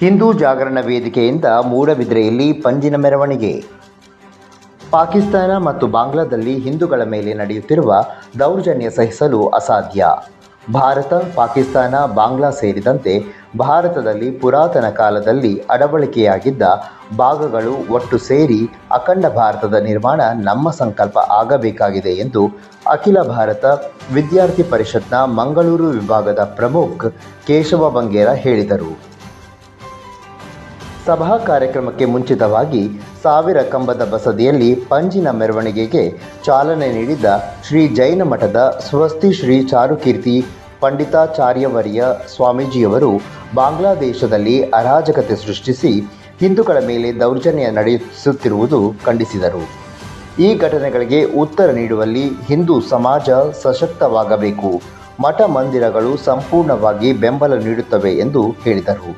ಹಿಂದೂ ಜಾಗರಣ ವೇದಿಕೆಯಿಂದ ಮೂಡಬಿದ್ರೆಯಲ್ಲಿ ಪಂಜಿನ ಮೆರವಣಿಗೆ. ಪಾಕಿಸ್ತಾನ ಮತ್ತು ಬಾಂಗ್ಲಾದಲ್ಲಿ ಹಿಂದೂಗಳ ಮೇಲೆ ನಡೆಯುತ್ತಿರುವ ದೌರ್ಜನ್ಯ ಸಹಿಸಲು ಅಸಾಧ್ಯ. ಭಾರತ, ಪಾಕಿಸ್ತಾನ, ಬಾಂಗ್ಲಾ ಸೇರಿದಂತೆ ಭಾರತದಲ್ಲಿ ಪುರಾತನ ಕಾಲದಲ್ಲಿ ಅಡವಳಿಕೆಯಾಗಿದ್ದ ಭಾಗಗಳು ಒಟ್ಟು ಸೇರಿ ಅಖಂಡ ಭಾರತದ ನಿರ್ಮಾಣ ನಮ್ಮ ಸಂಕಲ್ಪ ಆಗಬೇಕಾಗಿದೆ ಎಂದು ಅಖಿಲ ಭಾರತ ವಿದ್ಯಾರ್ಥಿ ಪರಿಷತ್ನ ಮಂಗಳೂರು ವಿಭಾಗದ ಪ್ರಮುಖ್ ಕೇಶವ ಬಂಗೇರ ಹೇಳಿದರು. ಸಭಾ ಕಾರ್ಯಕ್ರಮಕ್ಕೆ ಮುಂಚಿತವಾಗಿ 1000 ಕಂಬದ ಬಸದಿಯಲ್ಲಿ ಪಂಜಿನ ಮೆರವಣಿಗೆಗೆ ಚಾಲನೆ ನೀಡಿದ ಶ್ರೀ ಜೈನ ಮಠದ ಸ್ವಸ್ತಿ ಶ್ರೀ ಚಾರುಕೀರ್ತಿ ಪಂಡಿತಾಚಾರ್ಯವರ್ಯ ಸ್ವಾಮೀಜಿಯವರು ಬಾಂಗ್ಲಾದೇಶದಲ್ಲಿ ಅರಾಜಕತೆ ಸೃಷ್ಟಿಸಿ ಹಿಂದೂಗಳ ಮೇಲೆ ದೌರ್ಜನ್ಯ ನಡೆಸುತ್ತಿರುವುದು ಖಂಡಿಸಿದರು. ಈ ಘಟನೆಗಳಿಗೆ ಉತ್ತರ ನೀಡುವಲ್ಲಿ ಹಿಂದೂ ಸಮಾಜ ಸಶಕ್ತವಾಗಬೇಕು, ಮಠ ಮಂದಿರಗಳು ಸಂಪೂರ್ಣವಾಗಿ ಬೆಂಬಲ ನೀಡುತ್ತವೆ ಎಂದು ಹೇಳಿದರು.